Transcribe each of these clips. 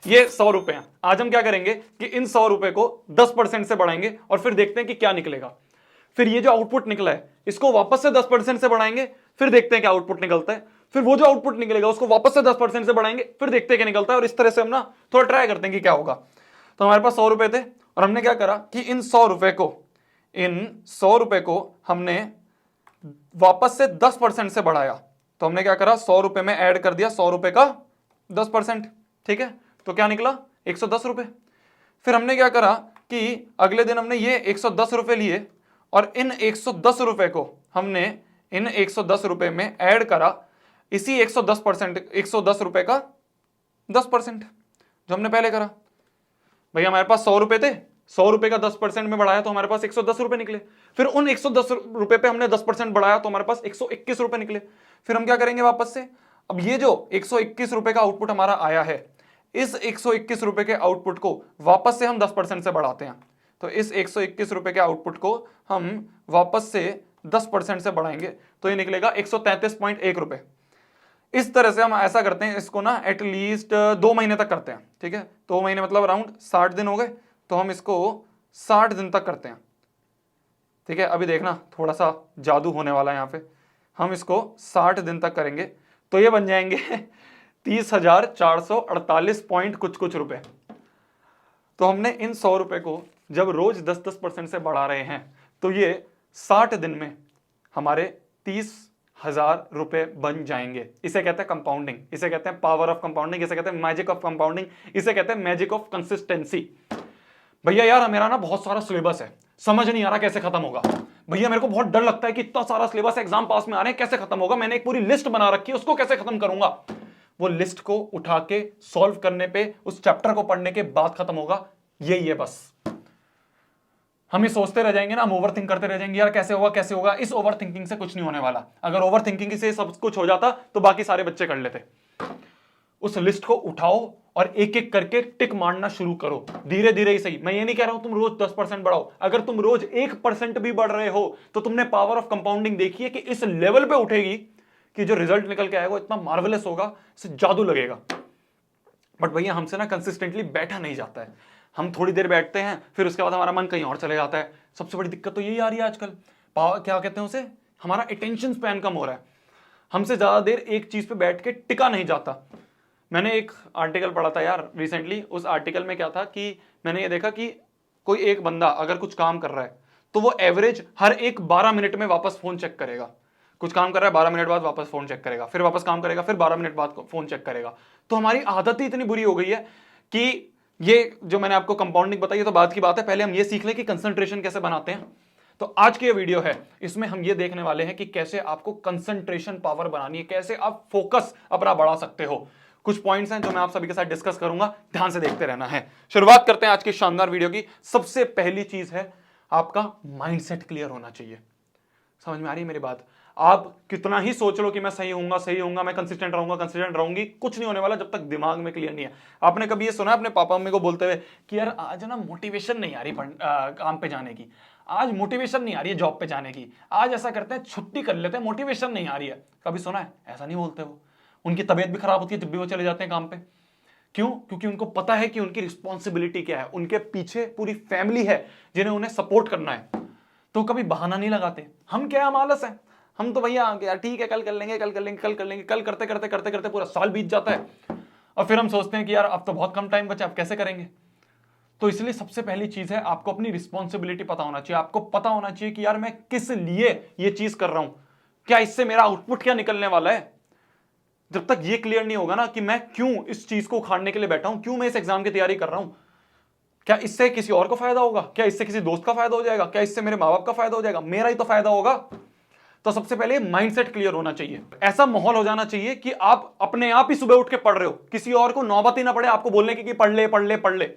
ये 100 रुपए हैं। आज हम क्या करेंगे कि इन 100 रुपए को 10% से बढ़ाएंगे और फिर देखते हैं कि क्या निकलेगा। फिर ये जो आउटपुट निकला है इसको वापस से 10% से बढ़ाएंगे, फिर देखते हैं क्या आउटपुट निकलता है। फिर वो जो आउटपुट निकलेगा उसको वापस से 10% से बढ़ाएंगे, फिर देखते हैं क्या निकलता है। और इस तरह से हम ना थोड़ा ट्राई करते हैं कि क्या होगा। तो हमारे पास 100 रुपए थे और हमने क्या करा कि इन 100 रुपए को हमने वापस से 10% से बढ़ाया। तो हमने क्या करा, 100 रुपए में ऐड कर दिया 100 रुपए का 10%। ठीक है, तो क्या निकला 110 रुपए। फिर हमने क्या करा कि अगले दिन हमने ये 110 रुपए लिए और इन 110 रुपए को हमने इन 110 रुपए में ऐड करा इसी 110 रुपए का 10% जो हमने पहले करा। भैया हमारे पास 100 रुपए थे, 100 रुपए का 10% में बढ़ाया तो हमारे पास 110 रुपए निकले। फिर उन 110 रुपए पे हमने 10% बढ़ाया तो हमारे पास 121 रुपए निकले। फिर हम क्या करेंगे वापस से, अब ये जो 121 रुपए का आउटपुट हमारा आया है, इस 121 रुपए के आउटपुट को वापस से हम 10% से बढ़ाते हैं। तो इस 121 रुपए के आउटपुट को हम वापस से 10% से बढ़ाएंगे तो ये निकलेगा 133.1 रुपए। इस तरह से हम ऐसा करते हैं, इसको ना एटलीस्ट 2 महीने तक करते हैं। ठीक है, 2 महीने मतलब अराउंड 60 दिन हो गए, तो हम इसको 60 दिन तक करते हैं। ठीक है, अभी देखना थोड़ा सा जादू होने वाला है यहाँ पे। हम इसको 60 दिन तक करेंगे तो ये बन जाएंगे 30,448 पॉइंट कुछ रुपए। तो हमने इन 100 रुपए को जब रोज 10% से बढ़ा रहे हैं तो ये 60 दिन में हमारे 30,000 रुपए बन जाएंगे। इसे कहते हैं कंपाउंडिंग, इसे कहते हैं पावर ऑफ कंपाउंडिंग, इसे कहते हैं मैजिक ऑफ कंपाउंडिंग, इसे कहते हैं मैजिक ऑफ कंसिस्टेंसी। भैया यार मेरा ना बहुत सारा सिलेबस है, समझ नहीं आ रहा कैसे खत्म होगा। भैया मेरे को बहुत डर लगता है कि इतना सारा सिलेबस एग्जाम पास में आ रहे हैं, कैसे खत्म होगा। मैंने एक पूरी लिस्ट बना रखी है, उसको कैसे खत्म करूंगा। वो लिस्ट को उठा के सॉल्व करने पे, उस चैप्टर को पढ़ने के बाद खत्म होगा। यही है बस। हम ये सोचते रह जाएंगे ना, हम ओवर थिंक करते रह जाएंगे, यार कैसे होगा कैसे होगा। इस ओवर थिंकिंग से कुछ नहीं होने वाला। अगर ओवर थिंकिंग से सब कुछ हो जाता तो बाकी सारे बच्चे कर लेते। उस लिस्ट को उठाओ और एक एक करके टिक मारना शुरू करो, धीरे धीरे ही सही। मैं ये नहीं कह रहा हूं तुम रोज 10% बढ़ाओ, अगर तुम रोज 1% भी बढ़ रहे हो तो तुमने पावर ऑफ कंपाउंडिंग देखी है कि इस लेवल पे उठेगी कि जो रिजल्ट निकल के आएगा इतना मार्वेलस होगा, इससे जादू लगेगा। बट भैया हमसे ना कंसिस्टेंटली बैठा नहीं जाता है। हम थोड़ी देर बैठते हैं, फिर उसके बाद हमारा मन कहीं और चले जाता है। सबसे बड़ी दिक्कत तो यही आ रही है आजकल। क्या कहते हैं उसे, हमारा अटेंशन स्पैन कम हो रहा है। हमसे ज्यादा देर एक चीज पे बैठ के टिका नहीं जाता। मैंने एक आर्टिकल पढ़ा था यार रिसेंटली, उस आर्टिकल में क्या था कि मैंने ये देखा कि कोई एक बंदा अगर कुछ काम कर रहा है तो वो एवरेज हर एक 12 मिनट में वापस फोन चेक करेगा। कुछ काम कर रहा है, 12 मिनट बाद वापस फोन चेक करेगा, फिर वापस काम करेगा, फिर 12 मिनट बाद फोन चेक करेगा। तो हमारी आदत ही इतनी बुरी हो गई है कि ये जो मैंने आपको कंपाउंडिंग बताई है तो बात की बात है, पहले हम ये सीख लें कि कंसंट्रेशन कैसे बनाते हैं। तो आज की ये वीडियो है, इसमें हम ये देखने वाले हैं कि कैसे आपको कंसंट्रेशन पावर बनानी है, कैसे आप फोकस अपना बढ़ा सकते हो। कुछ पॉइंट्स हैं जो मैं आप सभी के साथ डिस्कस करूंगा, ध्यान से देखते रहना है। शुरुआत करते हैं आज की शानदार वीडियो की। सबसे पहली चीज है आपका माइंडसेट क्लियर होना चाहिए। समझ में आ रही है मेरी बात? आप कितना ही सोच लो कि मैं सही होऊंगा, मैं कंसिस्टेंट रहूंगी, कुछ नहीं होने वाला जब तक दिमाग में क्लियर नहीं है। आपने कभी ये सुना अपने पापा मम्मी को बोलते हुए कि यार आज ना मोटिवेशन नहीं आ रही काम पे जाने की, आज मोटिवेशन नहीं आ रही है जॉब पे जाने की, आज ऐसा करते हैं छुट्टी कर लेते हैं, मोटिवेशन नहीं आ रही है। कभी सुना है? ऐसा नहीं बोलते वो। उनकी तबीयत भी खराब होती है जब भी वो चले जाते हैं काम पे। क्यों? क्योंकि उनको पता है कि उनकी रिस्पॉन्सिबिलिटी क्या है, उनके पीछे पूरी फैमिली है जिन्हें उन्हें सपोर्ट करना है। तो कभी बहाना नहीं लगाते। हम क्या, हम आलस है। हम तो भैया यार ठीक है कल कर लेंगे, कल करते करते पूरा साल बीत जाता है और फिर हम सोचते हैं कि यार अब तो बहुत कम टाइम बचा, अब कैसे करेंगे। तो इसलिए सबसे पहली चीज है आपको अपनी रिस्पॉन्सिबिलिटी पता होना चाहिए। आपको पता होना चाहिए कि यार मैं किस लिए ये चीज कर रहा हूं, क्या इससे मेरा आउटपुट क्या निकलने वाला है। जब तक ये क्लियर नहीं होगा ना कि मैं क्यों इस चीज को उखाड़ने के लिए बैठा हूं, क्यों मैं इस एग्जाम की तैयारी कर रहा हूं, क्या इससे किसी और को फायदा होगा, क्या इससे किसी दोस्त का फायदा हो जाएगा, क्या इससे मेरे माँ बाप का फायदा हो जाएगा, मेरा ही तो फायदा होगा। तो सबसे पहले माइंडसेट क्लियर होना चाहिए। ऐसा माहौल हो जाना चाहिए कि आप अपने आप ही सुबह उठ के पढ़ रहे हो, किसी और को नौबत ही ना पड़े आपको बोलने की कि पढ़ ले।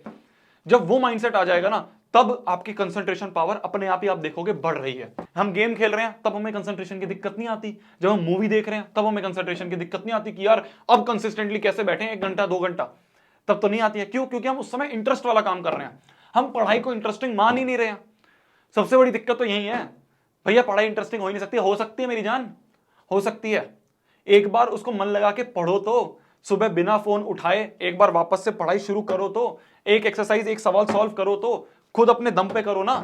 जब वो माइंडसेट आ जाएगा ना तब आपकी कंसंट्रेशन पावर अपने आप ही आप देखोगे बढ़ रही है। हम गेम खेल रहे हैं तब हमें कंसंट्रेशन की दिक्कत नहीं आती, जब हम मूवी देख रहे हैं तब हमें कंसंट्रेशन की दिक्कत नहीं आती कि यार अब कंसिस्टेंटली कैसे बैठे 1 घंटा 2 घंटा, तब तो नहीं आती है। क्यों? क्योंकि हम उस समय इंटरेस्ट वाला काम कर रहे हैं, हम पढ़ाई को इंटरेस्टिंग मान ही नहीं रहे हैं। सबसे बड़ी दिक्कत तो यही है। भैया पढ़ाई इंटरेस्टिंग हो ही नहीं सकती। हो सकती है मेरी जान, हो सकती है। एक बार उसको मन लगा के पढ़ो तो सुबह बिना फोन उठाए एक बार वापस से पढ़ाई शुरू करो, तो एक एक्सरसाइज, एक सवाल सॉल्व करो, तो खुद अपने दम पे करो ना,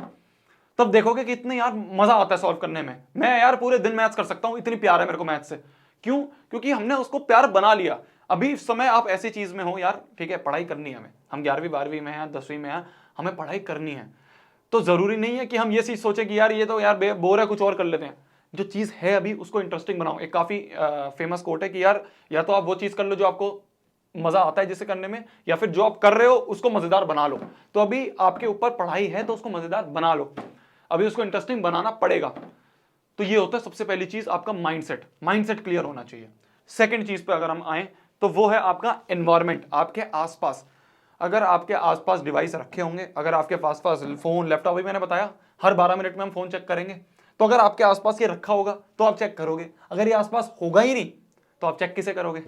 तब देखोगे कि इतने यार मजा आता है सॉल्व करने में। मैं यार पूरे दिन मैथ्स कर सकता हूं, इतनी प्यार है मेरे को मैथ्स से। क्यों? क्योंकि हमने उसको प्यार बना लिया। अभी इस समय आप ऐसी चीज में हो यार, ठीक है पढ़ाई करनी है हमें, हम 11वीं 12वीं में हैं, 10वीं में हैं, हमें पढ़ाई करनी है, तो जरूरी नहीं है कि हम ये चीज सोचे कि यार ये तो यार बोर है, कुछ और कर लेते हैं। जो चीज है अभी उसको इंटरेस्टिंग बनाओ। एक काफी फेमस कोट है कि यार या तो आप वो चीज कर लो जो आपको मजा आता है जिसे करने में, या फिर जो आप कर रहे हो उसको मजेदार बना लो। तो अभी आपके ऊपर पढ़ाई है तो उसको मजेदार बना लो, अभी उसको इंटरेस्टिंग बनाना पड़ेगा। तो ये होता है सबसे पहली चीज, आपका माइंडसेट, माइंडसेट क्लियर होना चाहिए। सेकंड चीज पे अगर हम आए तो वो है आपका एनवायरमेंट, आपके आसपास। अगर आपके आसपास डिवाइस रखे होंगे, अगर आपके पास फोन लैपटॉप, भी मैंने बताया हर 12 मिनट में हम फोन चेक करेंगे, तो अगर आपके आसपास ये रखा होगा तो आप चेक करोगे। अगर ये आसपास होगा ही नहीं तो आप चेक किसे करोगे?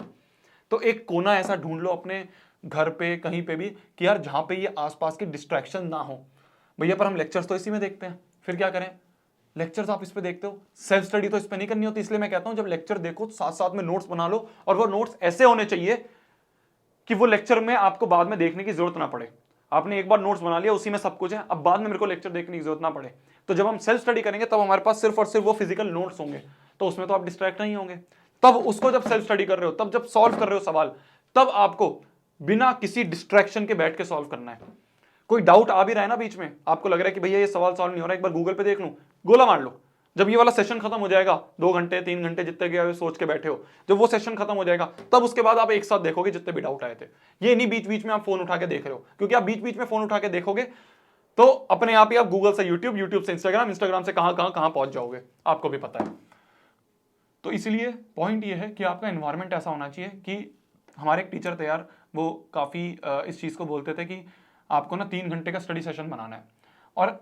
तो एक कोना ऐसा ढूंढ लो अपने घर पे कहीं पे भी कि यार जहां पे ये आसपास की डिस्ट्रैक्शन ना हो। भैया पर हम लेक्चर्स तो इसी में देखते हैं, फिर क्या करें? लेक्चर्स आप इस पे देखते हो, सेल्फ स्टडी तो इस पे नहीं करनी होती। इसलिए मैं कहता हूं जब लेक्चर देखो तो साथ साथ में नोट्स बना लो, और वो नोट्स ऐसे होने चाहिए कि वो लेक्चर में आपको बाद में देखने की जरूरत ना पड़े। आपने एक बार नोट्स बना लिया, उसी में सब कुछ है, अब बाद में मेरे को लेक्चर देखने की जरूरत ना पड़े। तो जब हम सेल्फ स्टडी करेंगे तब हमारे पास सिर्फ और सिर्फ वो फिजिकल नोट्स होंगे, तो उसमें तो आप डिस्ट्रैक्ट नहीं होंगे। तब उसको जब सेल्फ स्टडी कर रहे हो, तब जब सॉल्व कर रहे हो सवाल, तब आपको बिना किसी डिस्ट्रैक्शन के बैठ के सॉल्व करना है। कोई डाउट आ भी रहा है ना बीच में, आपको लग रहा है कि भैया ये सवाल सॉल्व नहीं हो रहा है, एक बार गूगल पे देख लूं, गोला मार लो। जब ये वाला सेशन खत्म हो जाएगा, 2 घंटे 3 घंटे जितने के सोच के बैठे हो, जब वो सेशन खत्म हो जाएगा तब उसके बाद आप एक साथ देखोगे जितने भी डाउट आए थे। ये नहीं बीच बीच में आप फोन उठा के देख रहे हो, क्योंकि आप बीच बीच में फोन उठा के देखोगे तो अपने आप ही आप गूगल से यूट्यूब, यूट्यूब से इंस्टाग्राम, इंस्टाग्राम से कहां कहां कहां पहुंच जाओगे, आपको भी पता है। तो इसलिए पॉइंट ये है कि आपका एनवायरमेंट ऐसा होना चाहिए कि हमारे एक टीचर थे यार, वो काफ़ी इस चीज़ को बोलते थे कि आपको ना 3 घंटे का स्टडी सेशन बनाना है, और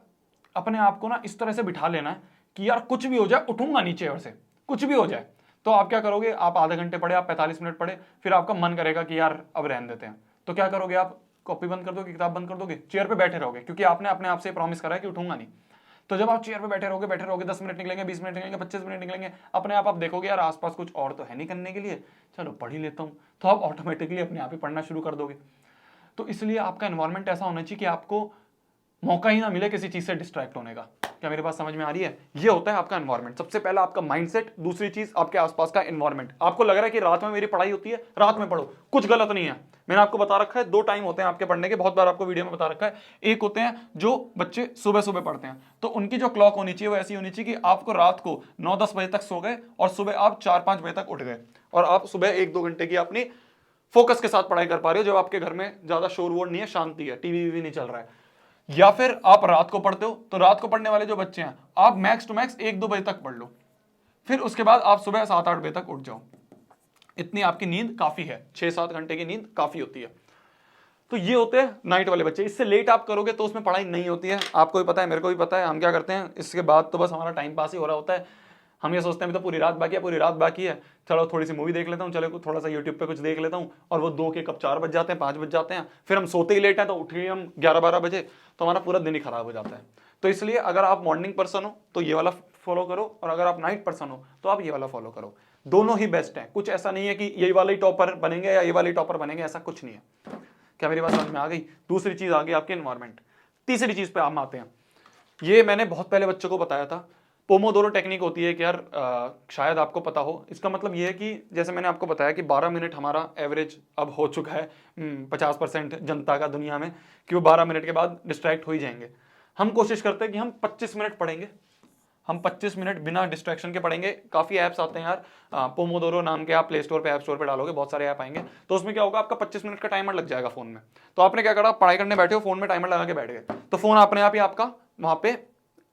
अपने आप को ना इस तरह से बिठा लेना है कि यार कुछ भी हो जाए उठूंगा नीचे और से, कुछ भी हो जाए। तो आप क्या करोगे? आप आधे घंटे पढ़े, आप 45 मिनट पढ़े, फिर आपका मन करेगा कि यार अब रहने देते हैं, तो क्या करोगे? आप कॉपी बंद कर दोगे, किताब बंद कर दोगे, चेयर पे बैठे रहोगे, क्योंकि आपने अपने आप से प्रॉमिस करा है कि उठूंगा नहीं। तो जब आप चेयर पे बैठे रहोगे 10 मिनट निकलेंगे, 20 मिनट निकलेंगे, 25 मिनट निकलेंगे, अपने आप देखोगे यार आसपास कुछ और तो है नहीं करने के लिए, चलो पढ़ ही लेता हूं, तो आप ऑटोमेटिकली अपने आप ही पढ़ना शुरू कर दोगे। तो इसलिए आपका एनवायरमेंट ऐसा होना चाहिए कि आपको मौका ही ना मिले किसी चीज से डिस्ट्रैक्ट होने का। क्या मेरी बात समझ में आ रही है? ये होता है आपका एनवायरमेंट। सबसे पहला आपका माइंडसेट, दूसरी चीज आपके आसपास का एनवायरमेंट। आपको लग रहा है कि रात में मेरी पढ़ाई होती है, रात में पढ़ो, कुछ गलत नहीं है। मैंने आपको बता रखा है 2 टाइम होते हैं आपके पढ़ने के, बहुत बार आपको वीडियो में बता रखा है। एक होते हैं जो बच्चे सुबह सुबह पढ़ते हैं, तो उनकी जो क्लॉक होनी चाहिए वो ऐसी होनी चाहिए कि आपको रात को 9-10 बजे तक सो गए और सुबह आप 4-5 बजे तक उठ गए, और आप सुबह 1-2 घंटे की अपनी फोकस के साथ पढ़ाई कर पा रहे हो, जब आपके घर में ज्यादा शोर वोर नहीं है, शांति है, टीवी वीवी नहीं चल रहा है। या फिर आप रात को पढ़ते हो, तो रात को पढ़ने वाले जो बच्चे हैं, आप मैक्स टू मैक्स 1-2 बजे तक पढ़ लो, फिर उसके बाद आप सुबह 7-8 बजे तक उठ जाओ। इतनी आपकी नींद काफी है, 6-7 घंटे की नींद काफी होती है। तो ये होते हैं नाइट वाले बच्चे। इससे लेट आप करोगे तो उसमें पढ़ाई नहीं होती है, आपको भी पता है, मेरे को भी पता है। हम क्या करते हैं, इसके बाद तो बस हमारा टाइम पास ही हो रहा होता है। हम ये सोचते हैं अभी तो पूरी रात बाकी है, पूरी रात बाकी है, चलो थोड़ी सी मूवी देख लेता हूँ, चलो थोड़ा सा यूट्यूब पे कुछ देख लेता हूँ, और वो 2 के कब 4 बज जाते हैं, 5 बज जाते हैं, फिर हम सोते ही लेट हैं तो उठे हम 11-12 बजे, तो हमारा पूरा दिन ही खराब हो जाता है। तो इसलिए अगर आप मॉर्निंग पर्सन हो तो ये वाला फॉलो करो, और अगर आप नाइट पर्सन हो तो आप ये वाला फॉलो करो। दोनों ही बेस्ट है, कुछ ऐसा नहीं है कि यही वाला ही टॉपर बनेंगे या ये वाली टॉपर बनेंगे, ऐसा कुछ नहीं है। क्या मेरी बात समझ में आ गई? दूसरी चीज आ गई आपके एनवायरमेंट। तीसरी चीज पे हम आते हैं, ये मैंने बहुत पहले बच्चों को बताया था, पोमोडोरो टेक्निक होती है कि यार शायद आपको पता हो। इसका मतलब ये है कि जैसे मैंने आपको बताया कि 12 मिनट हमारा एवरेज अब हो चुका है 50% जनता का दुनिया में, कि वो 12 मिनट के बाद डिस्ट्रैक्ट हो ही जाएंगे। हम कोशिश करते हैं कि हम 25 मिनट पढ़ेंगे, हम 25 मिनट बिना डिस्ट्रैक्शन के पढ़ेंगे। काफी ऐप्स आते हैं यार, पोमोडोरो नाम के, आप प्ले स्टोर पे, ऐप स्टोर पे डालोगे, बहुत सारे ऐप आएंगे, तो उसमें क्या होगा, आपका 25 मिनट का टाइमर लग जाएगा फोन में। तो आपने क्या करा, पढ़ाई करने बैठे हो, फोन में टाइमर लगा के बैठ गए, तो फोन अपने आप ही आपका वहां पे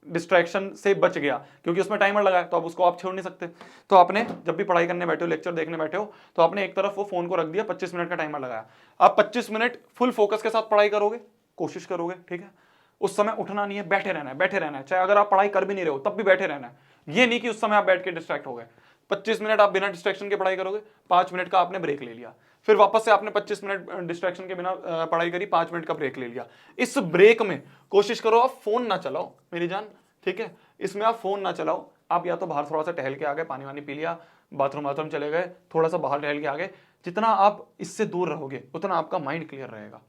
डिस्ट्रैक्शन से बच गया, क्योंकि उसमें टाइमर लगा है, तो अब उसको आप छोड़ नहीं सकते। तो आपने जब भी पढ़ाई करने बैठे हो, लेक्चर देखने बैठे हो, तो आपने एक तरफ वो फोन को रख दिया, 25 मिनट का टाइमर लगाया, आप 25 मिनट फुल फोकस के साथ पढ़ाई करोगे, कोशिश करोगे, ठीक है। उस समय उठना नहीं है, बैठे रहना है, बैठे रहना है, चाहे अगर आप पढ़ाई कर भी नहीं रहे हो तब भी बैठे रहना है। ये नहीं कि उस समय आप बैठ के डिस्ट्रैक्ट हो गए। 25 मिनट आप बिना डिस्ट्रैक्शन के पढ़ाई करोगे, 5 मिनट का आपने ब्रेक ले लिया, फिर वापस से आपने 25 मिनट डिस्ट्रैक्शन के बिना पढ़ाई करी, 5 मिनट का ब्रेक ले लिया। इस ब्रेक में कोशिश करो आप फोन ना चलाओ मेरी जान, ठीक है। इसमें आप फोन ना चलाओ, आप या तो बाहर थोड़ा सा टहल के आ गए, पानी वानी पी लिया, बाथरूम चले गए, थोड़ा सा बाहर टहल के आ गए, जितना आप इससे दूर रहोगे उतना आपका माइंड क्लियर रहेगा।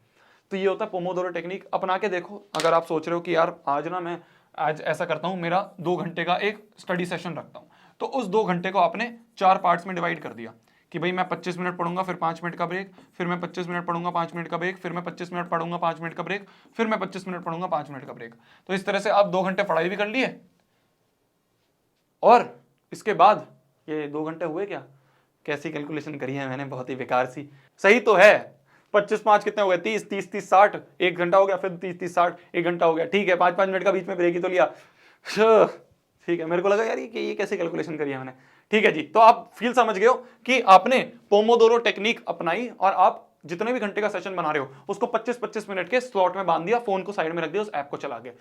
तो ये होता है पोमोडोरो टेक्निक, अपना के देखो। अगर आप सोच रहे हो कि यार आज ना मैं आज ऐसा करता हूँ, मेरा 2 घंटे का एक स्टडी सेशन रखता हूँ, तो उस 2 घंटे को आपने 4 पार्ट्स में डिवाइड कर दिया कि भाई मैं 25 मिनट पढ़ूंगा, फिर 5 मिनट का ब्रेक, फिर मैं 25 मिनट पढ़ूंगा 5 मिनट का ब्रेक, फिर मैं 25 मिनट पढ़ूंगा 5 मिनट का ब्रेक, फिर मैं 25 मिनट पढ़ूंगा 5 मिनट का ब्रेक। तो इस तरह से आप 2 घंटे पढ़ाई भी कर लिए और इसके बाद ये 2 घंटे हुए क्या, कैसी कैलकुलेशन करी है मैंने, बहुत ही बेकार सी। सही तो है, 25 5 कितने हो गए, 30 30 30 60, 1 घंटा हो गया, फिर 30 30 60 1 घंटा हो गया, ठीक है 5 5 मिनट का बीच में ब्रेक ही तो लिया। ठीक है, मेरे को लगा यार ये कैसे कैलकुलेशन करी है मैंने। ठीक है जी, तो आप फील समझ गए हो कि आपने पोमोडोरो टेक्निक अपनाई और आप जितने भी घंटे का सेशन बना रहे हो उसको 25-25 मिनट के स्लॉट में बांध दिया, फोन को साइड में रख दिया, उस ऐप को चला गया।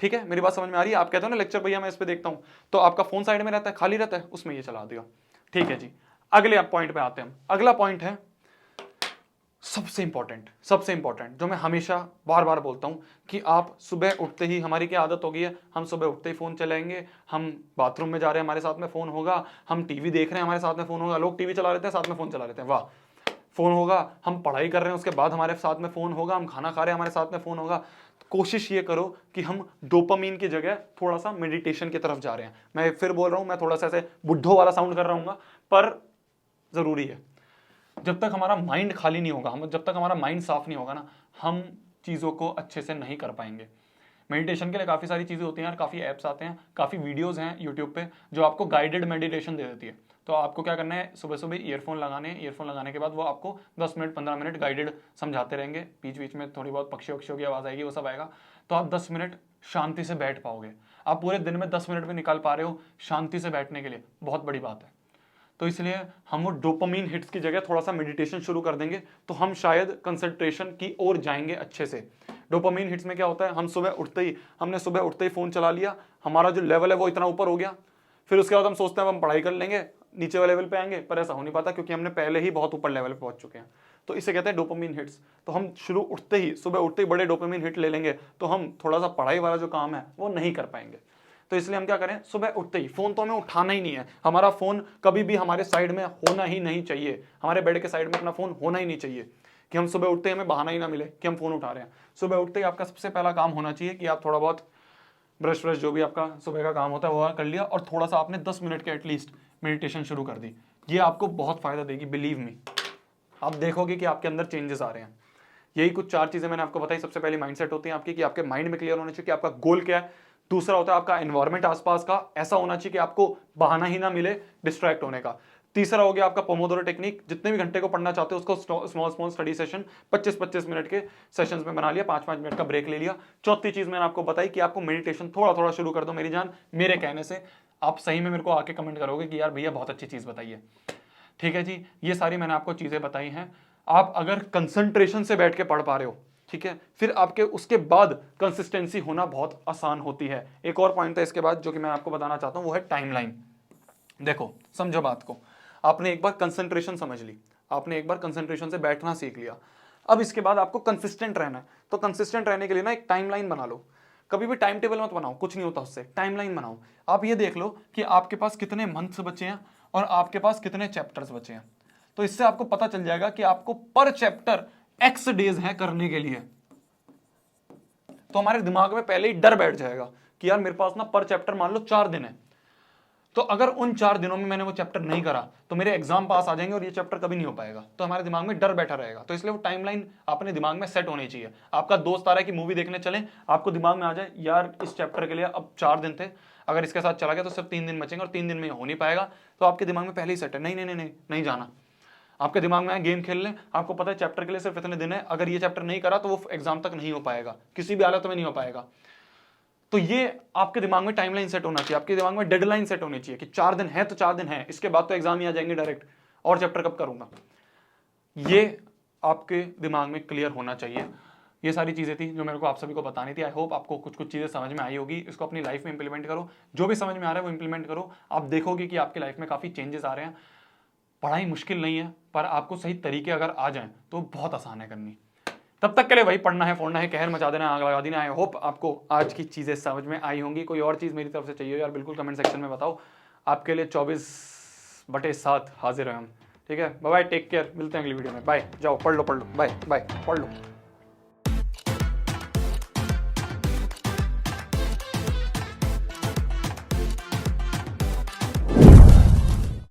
ठीक है, मेरी बात समझ में आ रही है? आप कहते हो ना लेक्चर भैया मैं इस पे देखता हूं, तो आपका फोन साइड में रहता है, खाली रहता है, उसमें ये चला दिया। ठीक है जी, अगले आप पॉइंट पे आते हैं। अगला पॉइंट है सबसे इंपॉर्टेंट जो मैं हमेशा बार बार बोलता हूं कि आप सुबह उठते ही, हमारी क्या आदत हो गई है, हम सुबह उठते ही फोन चलाएंगे, हम बाथरूम में जा रहे हैं हमारे साथ में फोन होगा, हम टीवी देख रहे हैं हमारे साथ में फोन होगा, लोग टीवी चला लेते हैं साथ में फोन चला लेते हैं, वाह, फोन होगा, हम पढ़ाई कर रहे हैं उसके बाद हमारे साथ में फोन होगा, हम खाना खा रहे हैं हमारे साथ में फोन होगा। कोशिश ये करो कि हम डोपामीन की जगह थोड़ा सा मेडिटेशन की तरफ जा रहे हैं। मैं फिर बोल रहा हूं, मैं थोड़ा सा ऐसे बुड्ढों वाला साउंड कर रहा हूँ, पर जरूरी है। जब तक हमारा माइंड खाली नहीं होगा, हम जब तक हमारा माइंड साफ नहीं होगा ना, हम चीज़ों को अच्छे से नहीं कर पाएंगे। मेडिटेशन के लिए काफ़ी सारी चीज़ें होती हैं यार, काफ़ी ऐप्स आते हैं, काफ़ी वीडियोस हैं यूट्यूब पे जो आपको गाइडेड मेडिटेशन दे देती है। तो आपको क्या करना है, सुबह सुबह ईयरफोन लगाने के बाद वो आपको 10 मिनट 15 मिनट गाइडेड समझाते रहेंगे, बीच बीच में थोड़ी बहुत पक्षियों की आवाज़ आएगी, वो सब आएगा, तो आप 10 मिनट शांति से बैठ पाओगे। आप पूरे दिन में 10 मिनट भी निकाल पा रहे हो शांति से बैठने के लिए, बहुत बड़ी बात है। तो इसलिए हम वो डोपामीन हिट्स की जगह थोड़ा सा मेडिटेशन शुरू कर देंगे तो हम शायद कंसंट्रेशन की ओर जाएंगे अच्छे से। डोपामीन हिट्स में क्या होता है, हमने सुबह उठते ही फोन चला लिया, हमारा जो लेवल है वो इतना ऊपर हो गया, फिर उसके बाद हम सोचते हैं हम पढ़ाई कर लेंगे, नीचे वाले लेवल पे आएंगे, पर ऐसा हो नहीं पाता क्योंकि हमने पहले ही बहुत ऊपर लेवल पे पहुंच चुके हैं। तो इसे कहते हैं डोपामीन हिट्स। तो हम सुबह उठते ही बड़े डोपामीन हिट ले लेंगे तो हम थोड़ा सा पढ़ाई वाला जो काम है वो नहीं कर पाएंगे। तो इसलिए हम क्या करें, सुबह उठते ही फोन तो हमें उठाना ही नहीं है, हमारा फोन कभी भी हमारे साइड में होना ही नहीं चाहिए, हमारे बेड के साइड में अपना फोन होना ही नहीं चाहिए कि हम सुबह उठते ही हमें बहाना ही ना मिले कि हम फोन उठा रहे हैं। सुबह उठते ही आपका सबसे पहला काम होना चाहिए कि आप थोड़ा बहुत ब्रश जो भी आपका सुबह का काम होता है वो कर लिया और थोड़ा सा आपने 10 मिनट के एटलीस्ट मेडिटेशन शुरू कर दी। ये आपको बहुत फायदा देगी, बिलीव मी। आप देखोगे कि आपके अंदर चेंजेस आ रहे हैं। यही कुछ 4 चीजें मैंने आपको बताई। सबसे पहली माइंडसेट होती है आपकी कि आपके माइंड में क्लियर होना चाहिए कि आपका गोल क्या है। दूसरा होता है आपका एनवायरनमेंट आसपास का ऐसा होना चाहिए कि आपको बहाना ही ना मिले डिस्ट्रैक्ट होने का। तीसरा हो गया आपका पोमोडोरो टेक्निक, जितने भी घंटे को पढ़ना चाहते हो उसको स्मॉल स्टडी सेशन 25-25 मिनट के सेशंस में बना लिया, 5-5 मिनट का ब्रेक ले लिया। चौथी चीज मैंने आपको बताई कि आपको मेडिटेशन थोड़ा थोड़ा शुरू कर दो मेरी जान, मेरे कहने से। आप सही में मेरे को आके कमेंट करोगे कि यार भैया बहुत अच्छी चीज बताई है। ठीक है जी, ये सारी मैंने आपको चीजें बताई हैं। आप अगर कंसंट्रेशन से बैठ के पढ़ पा रहे हो, ठीक है, फिर आपके उसके बाद कंसिस्टेंसी होना बहुत आसान होती है। एक और पॉइंट है इसके बाद जो कि मैं आपको बताना चाहता हूं, वो है टाइमलाइन। देखो समझो बात को, आपने एक बार कंसंट्रेशन समझ ली, आपने एक बार कंसंट्रेशन से बैठना सीख लिया, अब इसके बाद आपको कंसिस्टेंट रहना है। तो कंसिस्टेंट रहने के लिए ना एक टाइमलाइन बना लो। कभी भी टाइम टेबल मत बनाओ, कुछ नहीं होता उससे, टाइमलाइन बनाओ। आप ये देख लो कि आपके पास कितने मंथ्स बचे हैं और आपके पास कितने चैप्टर्स बचे हैं। तो इससे आपको पता चल जाएगा कि आपको पर चैप्टर एक्स डेज है करने के लिए। तो हमारे दिमाग में पहले ही डर बैठ जाएगा कि यार मेरे पास ना पर चैप्टर मान लो 4 दिन है, तो अगर उन 4 दिनों में मैंने वो चैप्टर नहीं करा तो मेरे एग्जाम पास आ जाएंगे और ये चैप्टर कभी नहीं हो पाएगा। तो हमारे दिमाग में डर बैठा रहेगा। तो इसलिए वो टाइमलाइन अपने दिमाग में सेट होनी चाहिए। आपका दोस्त आ रहा है कि मूवी देखने चलें, आपको दिमाग में आ जाए यार इस चैप्टर के लिए अब 4 दिन थे, अगर इसके साथ चला गया तो सिर्फ 3 दिन बचेंगे और 3 दिन में हो नहीं पाएगा, तो आपके दिमाग में पहले ही सेट है, नहीं नहीं नहीं नहीं नहीं जाना। आपके दिमाग में गेम खेल लें, आपको पता है चैप्टर के लिए सिर्फ इतने दिन है, अगर ये चैप्टर नहीं करा तो वो एग्जाम तक नहीं हो पाएगा, किसी भी हालत में नहीं हो पाएगा। तो ये आपके दिमाग में टाइमलाइन सेट होना चाहिए, आपके दिमाग में डेडलाइन सेट होनी चाहिए कि 4 दिन है तो 4 दिन है, इसके बाद तो एग्जाम ही आ जाएंगे डायरेक्ट, और चैप्टर कब करूंगा। ये आपके दिमाग में क्लियर होना चाहिए। ये सारी चीजें थी जो मेरे को आप सभी को बतानी थी। आई होप आपको कुछ कुछ चीजें समझ में आई होगी। इसको अपनी लाइफ में इंप्लीमेंट करो, जो भी समझ में आ रहा है वो इंप्लीमेंट करो। आप देखोगे कि आपकी लाइफ में काफी चेंजेस आ रहे हैं। पढ़ाई मुश्किल नहीं है, पर आपको सही तरीके अगर आ जाएं तो बहुत आसान है करनी। तब तक के लिए वही पढ़ना है, फोड़ना है, कहर मचा देना, आग लगा देना। आई होप आपको आज की चीजें समझ में आई होंगी। कोई और चीज मेरी तरफ से चाहिए यार बिल्कुल कमेंट सेक्शन में बताओ। आपके लिए 24/7 हाजिर हैं हम। ठीक है, बाय बाय, टेक केयर, मिलते हैं अगली वीडियो में, बाय, जाओ पढ़ लो, बाय बाय, पढ़ लो।